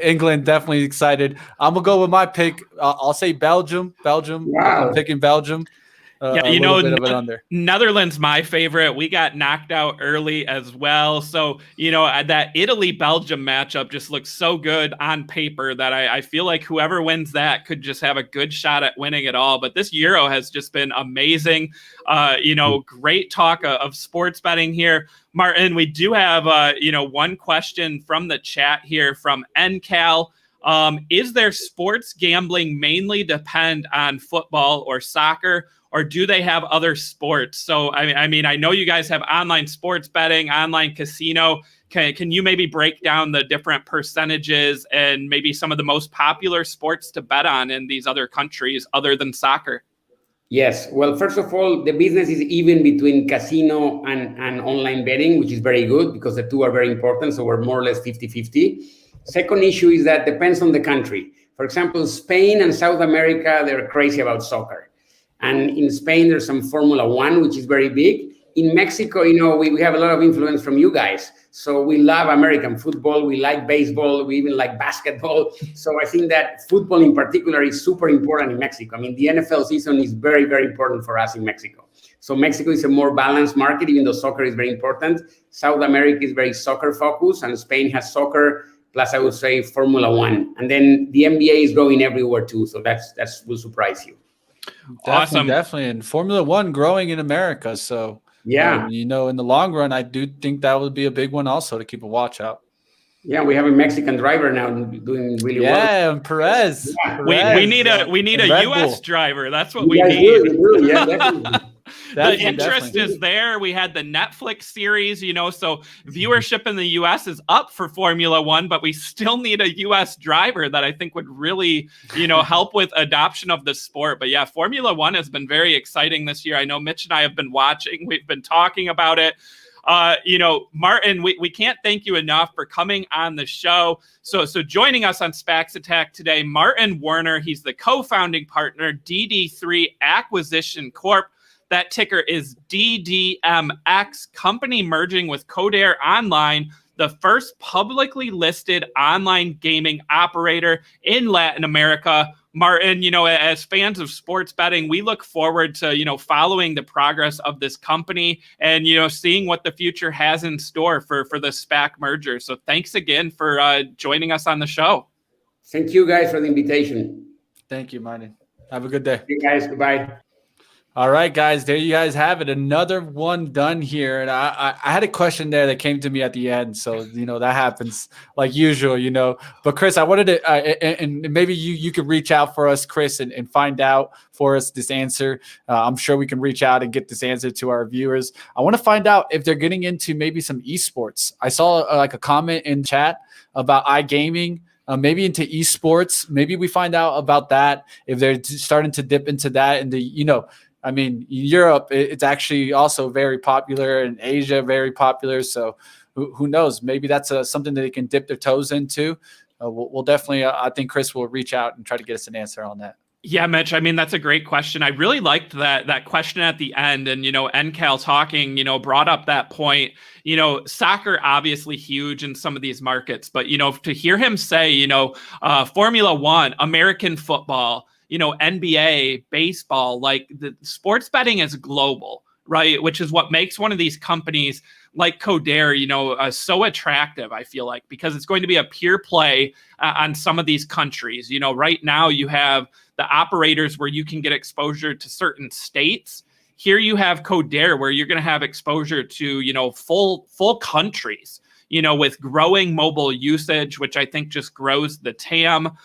England, definitely excited. I'm going to go with my pick. I'll say Belgium. Wow. I'm picking Belgium. Netherlands, my favorite. We got knocked out early as well. So, that Italy-Belgium matchup just looks so good on paper that I feel like whoever wins that could just have a good shot at winning it all. But this Euro has just been amazing. Great talk of sports betting here. Martin, we do have, one question from the chat here from NCal. Is their sports gambling mainly depend on football or soccer, or do they have other sports? So, I mean, I know you guys have online sports betting, online casino. Can you maybe break down the different percentages and maybe some of the most popular sports to bet on in these other countries other than soccer? Yes. Well, first of all, the business is even between casino and online betting, which is very good because the two are very important. So we're more or less 50-50. Second issue is that depends on the country. For example, Spain and South America, they're crazy about soccer. And in Spain, there's some Formula One, which is very big. In Mexico, we have a lot of influence from you guys. So we love American football. We like baseball. We even like basketball. So I think that football in particular is super important in Mexico. I mean, the NFL season is very, very important for us in Mexico. So Mexico is a more balanced market, even though soccer is very important. South America is very soccer focused, and Spain has soccer, plus I would say Formula One. And then the NBA is growing everywhere too. So that will surprise you. Awesome. Definitely. And Formula One growing in America. So, Yeah. in the long run, I do think that would be a big one also to keep a watch out. Yeah, we have a Mexican driver now doing really well. Yeah, and Perez. Yeah. We need a Red US Bull. driver. That's what You we guys need. do. Yeah, definitely. The interest is there. We had the Netflix series, so viewership in the US is up for Formula One, but we still need a US driver that I think would really, help with adoption of the sport. But yeah, Formula One has been very exciting this year. I know Mitch and I have been watching. We've been talking about it. Martin, we can't thank you enough for coming on the show. So joining us on SPAC Attack today, Martin Werner. He's the co-founding partner, DD3 Acquisition Corp. That ticker is DDMX, company merging with Codere Online, the first publicly listed online gaming operator in Latin America. Martin, as fans of sports betting, we look forward to, following the progress of this company and, seeing what the future has in store for the SPAC merger. So thanks again for joining us on the show. Thank you guys for the invitation. Thank you, Martin. Have a good day. You guys, goodbye. All right, guys, there you guys have it. Another one done here. And I had a question there that came to me at the end. So, that happens like usual, But Chris, I wanted to, and maybe you could reach out for us, Chris, and find out for us this answer. I'm sure we can reach out and get this answer to our viewers. I want to find out if they're getting into maybe some esports. I saw like a comment in chat about iGaming. Maybe into esports. Maybe we find out about that if they're starting to dip into that. And Europe, it's actually also very popular, and Asia, very popular. So who knows? Maybe that's something that they can dip their toes into. We'll definitely, I think Chris will reach out and try to get us an answer on that. Yeah, Mitch, that's a great question. I really liked that question at the end. And, NCAL talking, brought up that point. Soccer obviously huge in some of these markets. But, to hear him say, Formula One, American football, NBA, baseball, like the sports betting is global, right? Which is what makes one of these companies like Codere, so attractive, I feel like, because it's going to be a pure play on some of these countries. Right now you have the operators where you can get exposure to certain states. Here you have Codere where you're going to have exposure to, full countries, with growing mobile usage, which I think just grows the TAM.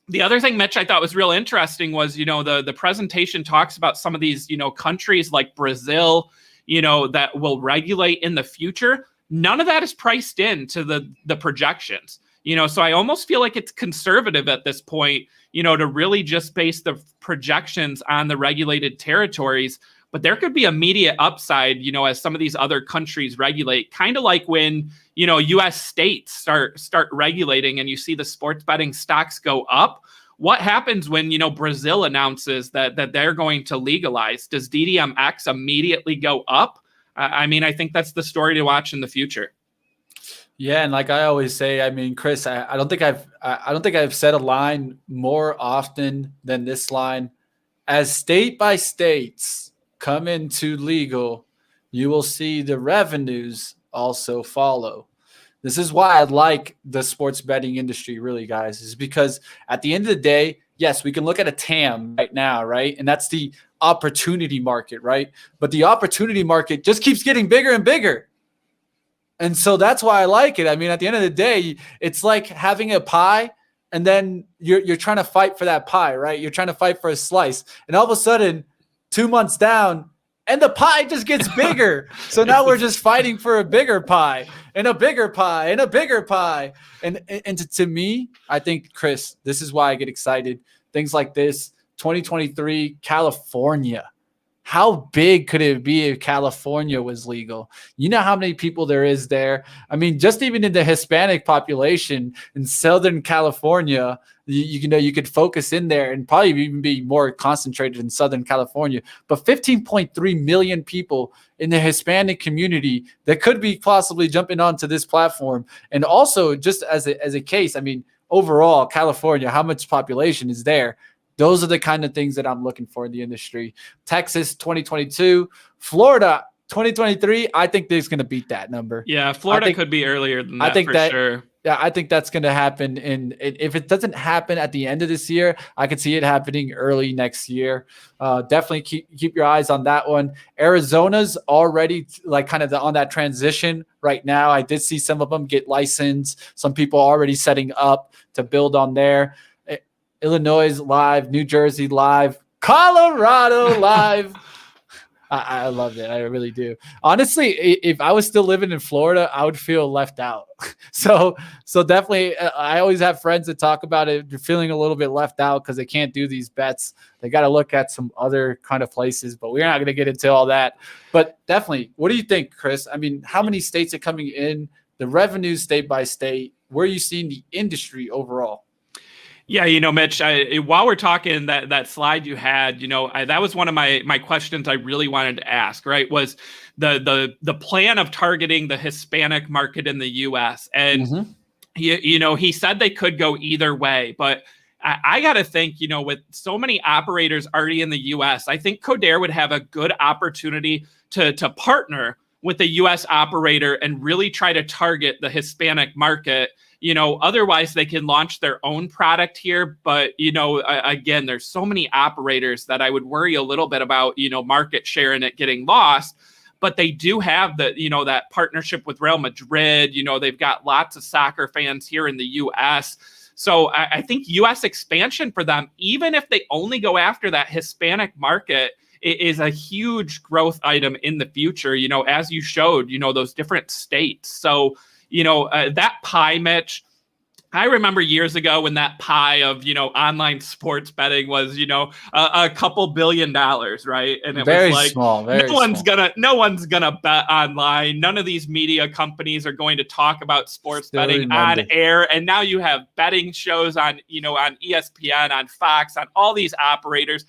The other thing, Mitch, I thought was real interesting was, the presentation talks about some of these, countries like Brazil, that will regulate in the future. None of that is priced into the projections, so I almost feel like it's conservative at this point, to really just base the projections on the regulated territories. But there could be immediate upside, as some of these other countries regulate, kind of like when, U.S. states start regulating and you see the sports betting stocks go up. What happens when, Brazil announces that they're going to legalize? Does DDMX immediately go up? I think that's the story to watch in the future. Yeah, and like I always say, Chris, I don't think I've said a line more often than this line. As state by states come into legal, you will see the revenues also follow. This is why I like the sports betting industry, really, guys, is because at the end of the day, yes, we can look at a TAM right now, right? And that's the opportunity market, right? But the opportunity market just keeps getting bigger and bigger. And so that's why I like it. At the end of the day, it's like having a pie and then you're trying to fight for that pie, right? You're trying to fight for a slice. And all of a sudden, 2 months down, and the pie just gets bigger. So now we're just fighting for a bigger pie and a bigger pie and a bigger pie. And to me, I think, Chris, this is why I get excited. Things like this, 2023, California. How big could it be if California was legal? You know how many people there is there? Just even in the Hispanic population in Southern California, you could focus in there and probably even be more concentrated in Southern California. But 15.3 million people in the Hispanic community that could be possibly jumping onto this platform. And also, just as a case, overall, California, how much population is there? Those are the kind of things that I'm looking for in the industry. Texas 2022, Florida 2023. I think they're going to beat that number. Yeah, Florida could be earlier than that. I think for sure. Yeah, I think that's going to happen. And if it doesn't happen at the end of this year, I could see it happening early next year. Definitely keep your eyes on that one. Arizona's already like kind of on that transition right now. I did see some of them get licensed. Some people already setting up to build on there. Illinois live, New Jersey live, Colorado live. I loved it. I really do. Honestly, if I was still living in Florida, I would feel left out. So definitely, I always have friends that talk about it. They're feeling a little bit left out because they can't do these bets. They got to look at some other kind of places, but we're not going to get into all that. But definitely, what do you think, Chris? I mean, how many states are coming in? The revenue state by state. Where are you seeing the industry overall? Yeah, Mitch, while we're talking, that slide you had, that was one of my questions I really wanted to ask, right? Was the plan of targeting the Hispanic market in the U.S. And, he said they could go either way, but I got to think, with so many operators already in the U.S., I think Codere would have a good opportunity to partner with a U.S. operator and really try to target the Hispanic market. Otherwise they can launch their own product here. But, again, there's so many operators that I would worry a little bit about, market share and it getting lost. But they do have that partnership with Real Madrid. They've got lots of soccer fans here in the U.S. So I think U.S. expansion for them, even if they only go after that Hispanic market, is a huge growth item in the future, as you showed, those different states. So, that pie, Mitch, I remember years ago when that pie of, online sports betting was, a couple $1 billion, right? And it very was like, small, no one's gonna bet online. None of these media companies are going to talk about sports betting on air. And now you have betting shows on, on ESPN, on Fox, on all these operators,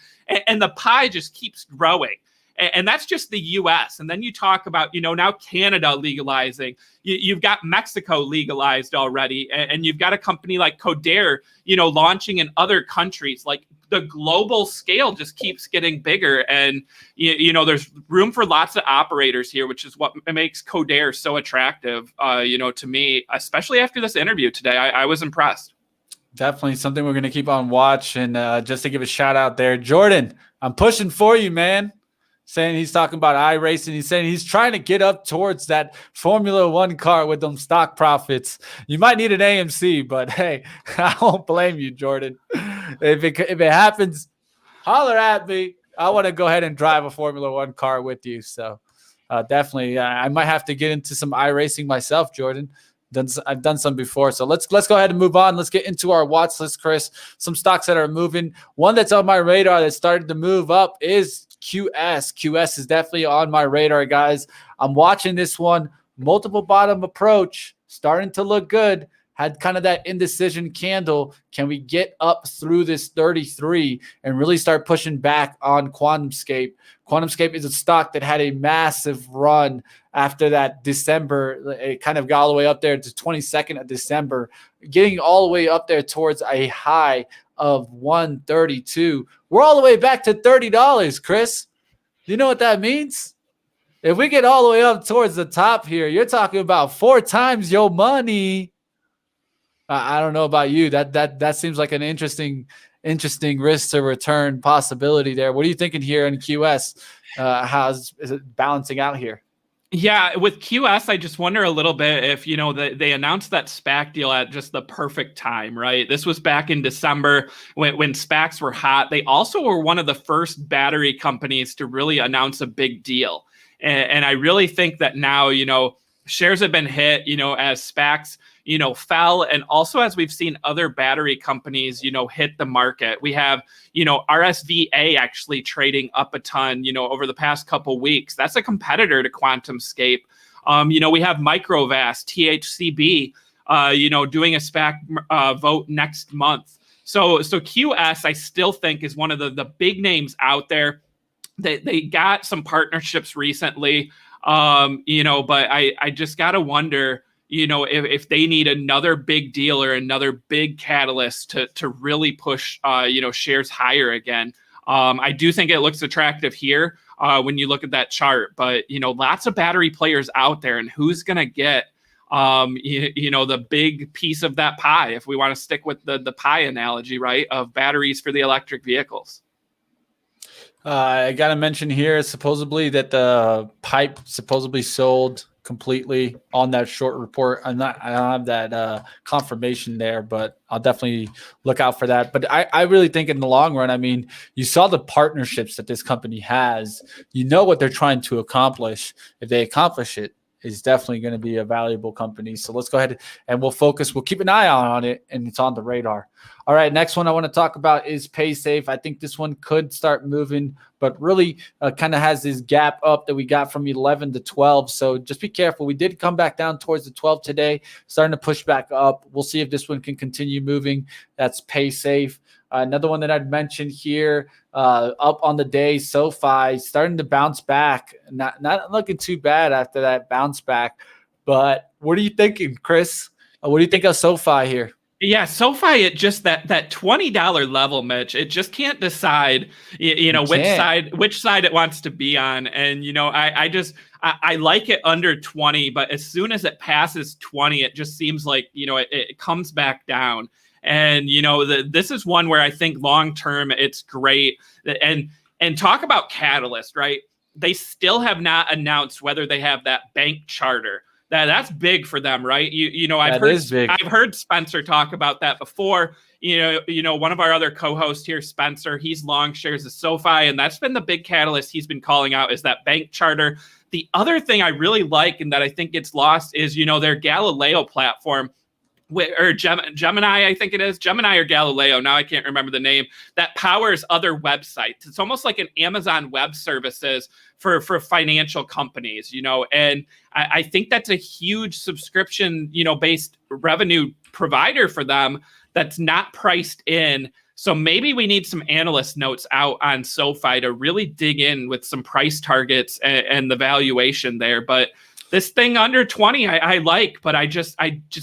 and the pie just keeps growing. And that's just the U.S. And then you talk about, now Canada legalizing. You've got Mexico legalized already. And you've got a company like Codere, launching in other countries. Like the global scale just keeps getting bigger. And, there's room for lots of operators here, which is what makes Codere so attractive, to me, especially after this interview today. I was impressed. Definitely something we're going to keep on watch. And just to give a shout out there, Jordan, I'm pushing for you, man. Saying he's talking about iRacing. He's saying he's trying to get up towards that Formula One car with them stock profits. You might need an AMC, but hey, I won't blame you, Jordan. If it happens, holler at me. I want to go ahead and drive a Formula One car with you. So definitely, I might have to get into some iRacing myself, Jordan. I've done some before. So let's go ahead and move on. Let's get into our watch list, Chris. Some stocks that are moving. One that's on my radar that started to move up is QS. QS is definitely on my radar, guys. I'm watching this one. Multiple bottom approach, starting to look good. Had kind of that indecision candle. Can we get up through this 33 and really start pushing back on QuantumScape? QuantumScape is a stock that had a massive run after that December. It kind of got all the way up there to 22nd of December, getting all the way up there towards a high of 132. We're all the way back to $30, Chris. Do you know what that means? If we get all the way up towards the top here, you're talking about 4 times your money. I don't know about you. That seems like an interesting risk to return possibility there. What are you thinking here in QS? Is it balancing out here? Yeah, with QS, I just wonder a little bit if, they announced that SPAC deal at just the perfect time, right? This was back in December when SPACs were hot. They also were one of the first battery companies to really announce a big deal. And I really think that now, shares have been hit, as SPACs, fell. And also as we've seen other battery companies, hit the market. We have, RSVA actually trading up a ton, over the past couple weeks. That's a competitor to QuantumScape. We have Microvast, THCB, doing a SPAC vote next month. So QS, I still think, is one of the big names out there. They got some partnerships recently, but I just got to wonder, if they need another big deal or another big catalyst to really push, shares higher again. I do think it looks attractive here when you look at that chart, but, lots of battery players out there, and who's going to get the big piece of that pie, if we want to stick with the pie analogy, right, of batteries for the electric vehicles. I got to mention here, supposedly that the pipe supposedly sold completely on that short report. I don't have that confirmation there, but I'll definitely look out for that. But I really think in the long run, I mean, you saw the partnerships that this company has. You know what they're trying to accomplish. If they accomplish it, is definitely going to be a valuable company. So let's go ahead and we'll keep an eye on it, and it's on the radar. All right, next one I want to talk about is PaySafe. I think this one could start moving, but really kind of has this gap up that we got from 11 to 12. So just be careful. We did come back down towards the 12 today, starting to push back up. We'll see if this one can continue moving. That's PaySafe. Another one that I'd mentioned here, up on the day, SoFi starting to bounce back. Not looking too bad after that bounce back. But what are you thinking, Chris? What do you think of SoFi here? Yeah, SoFi at just that $20 level, Mitch. It just can't decide, which side it wants to be on. And I like it under 20, but as soon as it passes 20, it just seems like it comes back down. And this is one where I think long term it's great. And talk about catalyst, right? They still have not announced whether they have that bank charter. That's big for them, right? I've heard Spencer talk about that before. One of our other co-hosts here, Spencer, he's long shares of SoFi, and that's been the big catalyst he's been calling out, is that bank charter. The other thing I really like and that I think gets lost is their Galileo platform, or Gemini, I think it is Gemini or Galileo. Now I can't remember the name, that powers other websites. It's almost like an Amazon Web Services for financial companies, and I think that's a huge subscription, based revenue provider for them that's not priced in. So maybe we need some analyst notes out on SoFi to really dig in with some price targets and the valuation there. But this thing under 20, I like, but I just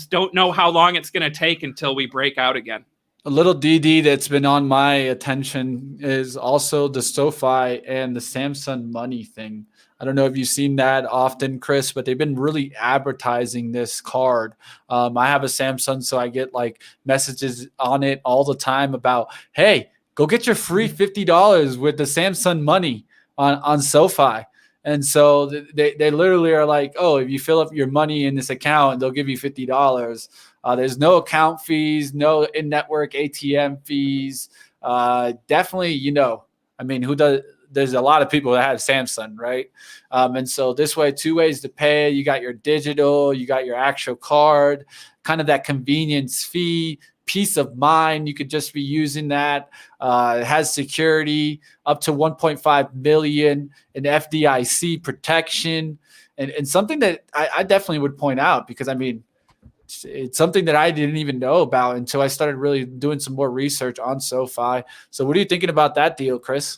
don't know how long it's going to take until we break out again. A little DD that's been on my attention is also the SoFi and the Samsung Money thing. I don't know if you've seen that often, Chris, but they've been really advertising this card. I have a Samsung, so I get like messages on it all the time about, hey, go get your free $50 with the Samsung Money on SoFi. And so they literally are like, oh, if you fill up your money in this account, they'll give you $50. There's no account fees, no in-network ATM fees. Definitely, who does? There's a lot of people that have Samsung, right? And so this way, 2 ways to pay. You got your digital, you got your actual card, kind of that convenience fee, peace of mind. You could just be using that. It has security up to 1.5 million in FDIC protection, and something that I definitely would point out, because it's something that I didn't even know about until I started really doing some more research on SoFi. So what are you thinking about that deal, Chris?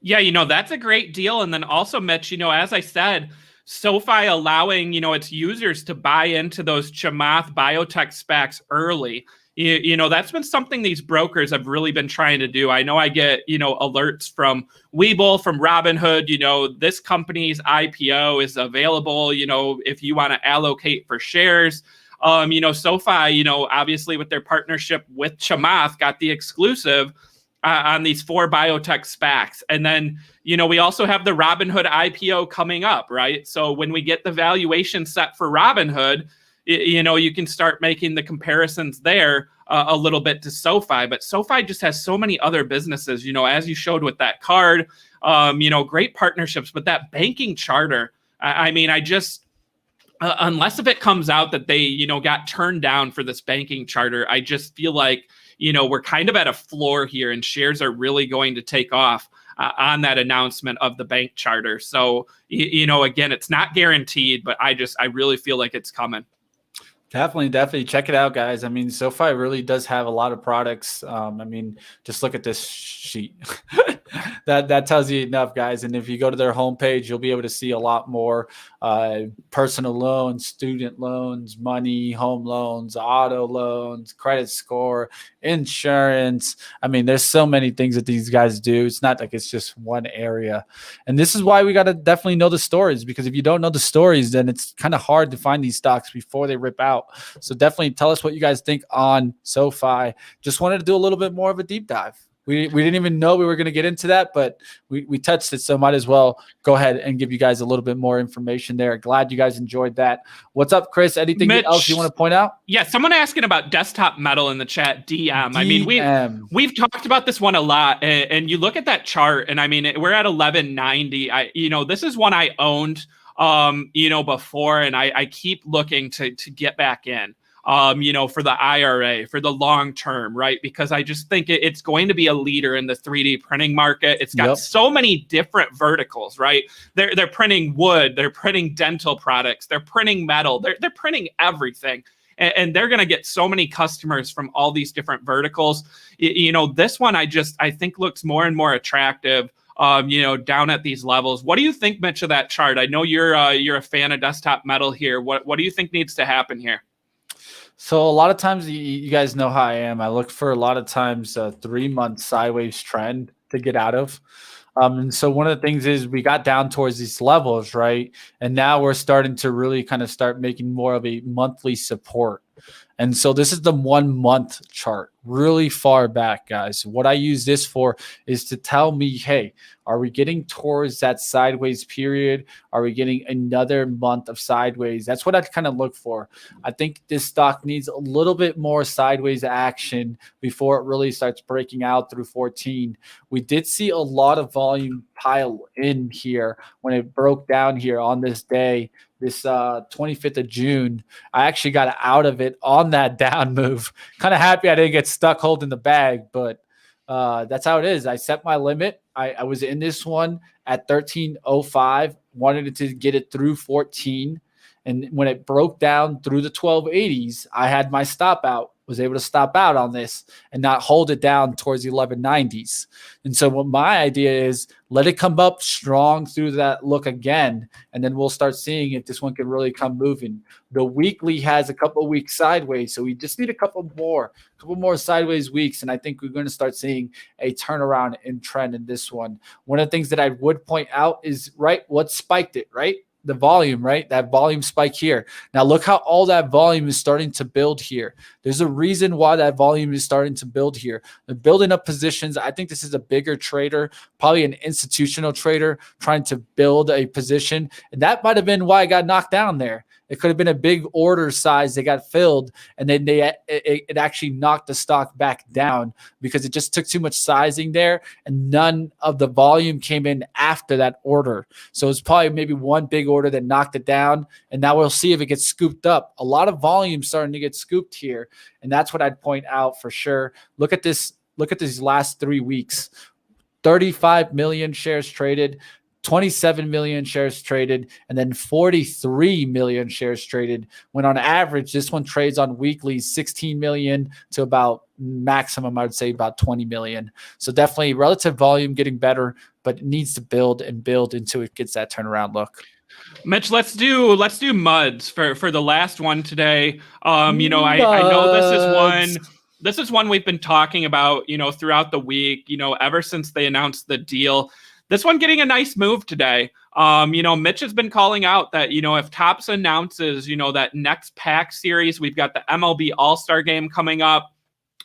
Yeah, that's a great deal. And then also, Mitch, as I said, SoFi allowing, its users to buy into those Chamath biotech SPACs early. That's been something these brokers have really been trying to do. I know I get, alerts from Webull, from Robinhood, this company's IPO is available, if you want to allocate for shares. SoFi, obviously with their partnership with Chamath, got the exclusive on these 4 biotech SPACs. And then, we also have the Robinhood IPO coming up, right? So when we get the valuation set for Robinhood, you can start making the comparisons there a little bit to SoFi. But SoFi just has so many other businesses, as you showed with that card, great partnerships. But that banking charter, unless if it comes out that they, got turned down for this banking charter, I just feel like, we're kind of at a floor here, and shares are really going to take off on that announcement of the bank charter. So, again, it's not guaranteed, but I really feel like it's coming. Definitely check it out, guys. SoFi really does have a lot of products. Just look at this sheet. That tells you enough, guys. And if you go to their homepage, you'll be able to see a lot more personal loans, student loans, money, home loans, auto loans, credit score, insurance. I mean, there's so many things that these guys do. It's not like it's just one area. And this is why we got to definitely know the stories, because if you don't know the stories, then it's kind of hard to find these stocks before they rip out. So definitely tell us what you guys think on SoFi. Just wanted to do a little bit more of a deep dive. We didn't even know we were going to get into that, but we touched it, so might as well go ahead and give you guys a little bit more information there. Glad you guys enjoyed that. What's up, Chris? Anything Mitch, else you want to point out? Yeah, someone asking about Desktop Metal in the chat, DM. I mean, we've talked about this one a lot, and you look at that chart, and I mean, we're at 1190. This is one I owned, before, and I keep looking to get back in. For the IRA, for the long term, right? Because I just think it's going to be a leader in the 3D printing market. It's got so many different verticals, right? They're printing wood, they're printing dental products, they're printing metal, they're printing everything. And they're going to get so many customers from all these different verticals. This one I think looks more and more attractive. Down at these levels. What do you think, Mitch, of that chart? I know you're a fan of Desktop Metal here. What do you think needs to happen here? So a lot of times, you guys know how I am. I look for a lot of times a 3-month sideways trend to get out of. And so one of the things is we got down towards these levels, right? And now we're starting to really kind of start making more of a monthly support. And so this is the 1 month chart, really far back, guys. What I use this for is to tell me, hey, are we getting towards that sideways period? Are we getting another month of sideways? That's what I kind of look for. I think this stock needs a little bit more sideways action before it really starts breaking out through 14. We did see a lot of volume pile in here when it broke down here on this day. This 25th of June, I actually got out of it on that down move. Kind of happy I didn't get stuck holding the bag, but that's how it is. I set my limit. I was in this one at 13.05, wanted to get it through 14. And when it broke down through the 1280s, I had my stop out, was able to stop out on this and not hold it down towards the 1190s. And so what my idea is, let it come up strong through that look again, and then we'll start seeing if this one can really come moving. The weekly has a couple of weeks sideways, so we just need a couple more sideways weeks, and I think we're going to start seeing a turnaround in trend in this one. One of the things that I would point out is, right, what spiked it, right? The volume, right? That volume spike here. Now look how all that volume is starting to build here. There's a reason why that volume is starting to build here. They're building up positions. I think this is a bigger trader, probably an institutional trader trying to build a position. And that might have been why I got knocked down there. It could have been a big order size that got filled, and then it actually knocked the stock back down because it just took too much sizing there, and none of the volume came in after that order. So it's probably maybe one big order that knocked it down, and now we'll see if it gets scooped up. A lot of volume starting to get scooped here, and that's what I'd point out for sure. Look at this. Look at these last 3 weeks. 35 million shares traded. 27 million shares traded, and then 43 million shares traded, when on average this one trades on weekly 16 million to about maximum, I would say about 20 million. So definitely relative volume getting better, but it needs to build and build until it gets that turnaround look. Mitch, let's do MUDs for the last one today. I know this is one we've been talking about, throughout the week, ever since they announced the deal. This one getting a nice move today. Mitch has been calling out that, if Topps announces, that next pack series, we've got the MLB All-Star game coming up.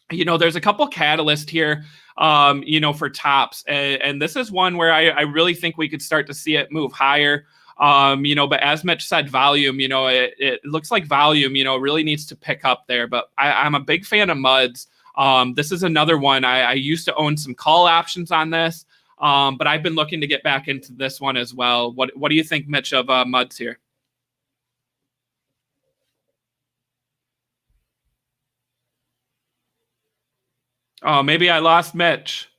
There's a couple catalysts here, for Topps. And this is one where I really think we could start to see it move higher. But as Mitch said, volume, it looks like volume, really needs to pick up there. But I'm a big fan of MUDs. This is another one. I used to own some call options on this. But I've been looking to get back into this one as well. What do you think, Mitch, of MUDs here? Oh, maybe I lost Mitch.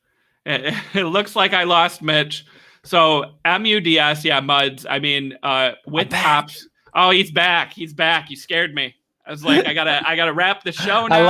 It looks like I lost Mitch. So MUDS, yeah, MUDs. I mean, with Topps. Oh, he's back. He's back. You scared me. I was like, I gotta wrap the show now. I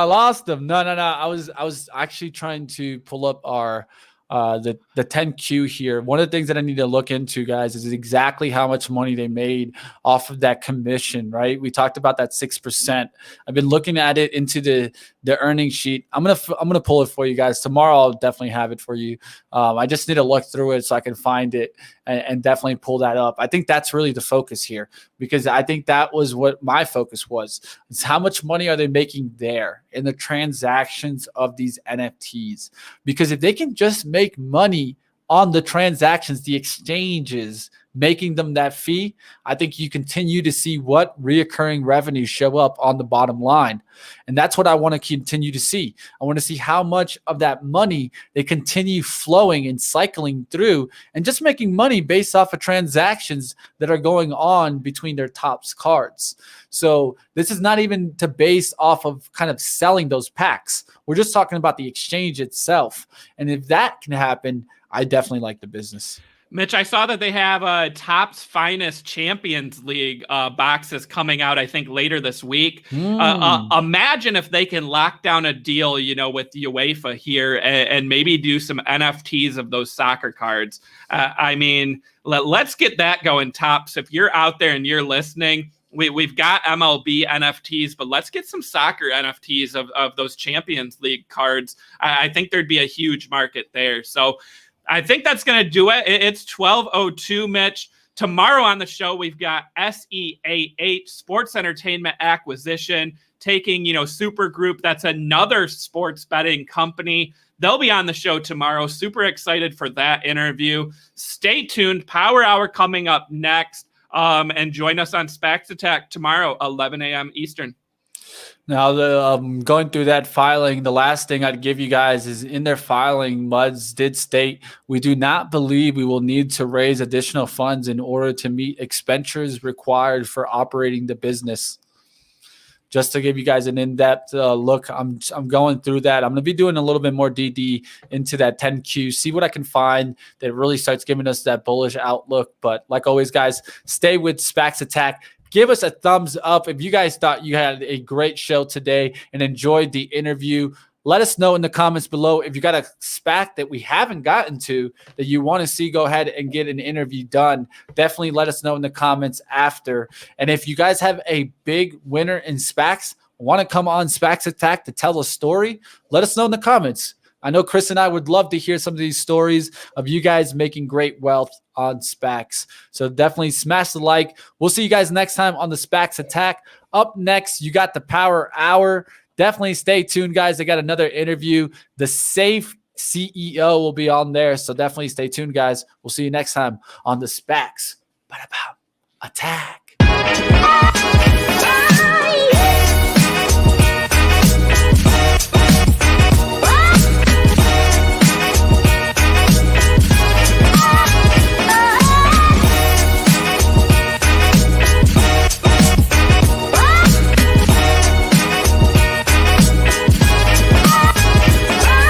lost him. No. I was actually trying to pull up our the 10Q here. One of the things that I need to look into, guys, is exactly how much money they made off of that commission, right? We talked about that 6%. I've been looking at it into the earnings sheet. I'm gonna pull it for you guys tomorrow. I'll definitely have it for you. I just need to look through it so I can find it and definitely pull that up. I think that's really the focus here, because I think that was what my focus was. It's how much money are they making there in the transactions of these NFTs? Because if they can just make money on the transactions, the exchanges making them that fee, I think you continue to see what reoccurring revenue show up on the bottom line. And that's what I want to continue to see. I want to see how much of that money they continue flowing and cycling through and just making money based off of transactions that are going on between their tops cards. So this is not even to base off of kind of selling those packs. We're just talking about the exchange itself. And if that can happen, I definitely like the business. Mitch, I saw that they have Topps Finest Champions League boxes coming out, I think, later this week. Imagine if they can lock down a deal, with UEFA here and maybe do some NFTs of those soccer cards. I mean, let's get that going, Topps. If you're out there and you're listening, we've got MLB NFTs, but let's get some soccer NFTs of those Champions League cards. I think there'd be a huge market there. So I think that's going to do it. It's 12:02, Mitch. Tomorrow on the show, we've got SEAH, Sports Entertainment Acquisition, taking, Super Group. That's another sports betting company. They'll be on the show tomorrow. Super excited for that interview. Stay tuned. Power Hour coming up next. And join us on SPAC Attack tomorrow, 11 a.m. Eastern. Now, going through that filing, the last thing I'd give you guys is in their filing, MUDS did state, we do not believe we will need to raise additional funds in order to meet expenditures required for operating the business. Just to give you guys an in-depth look, I'm going through that. I'm going to be doing a little bit more DD into that 10Q, see what I can find that really starts giving us that bullish outlook. But like always, guys, stay with SPAC Attack. Give us a thumbs up if you guys thought you had a great show today and enjoyed the interview. Let us know in the comments below if you got a SPAC that we haven't gotten to that you want to see. Go ahead and get an interview done. Definitely let us know in the comments after. And if you guys have a big winner in SPACs, want to come on SPAC Attack to tell a story, let us know in the comments. I know Chris and I would love to hear some of these stories of you guys making great wealth on SPACs. So definitely smash the like. We'll see you guys next time on the SPAC Attack. Up next, you got the Power Hour. Definitely stay tuned, guys. I got another interview. The Safe CEO will be on there. So definitely stay tuned, guys. We'll see you next time on the SPACs Attack.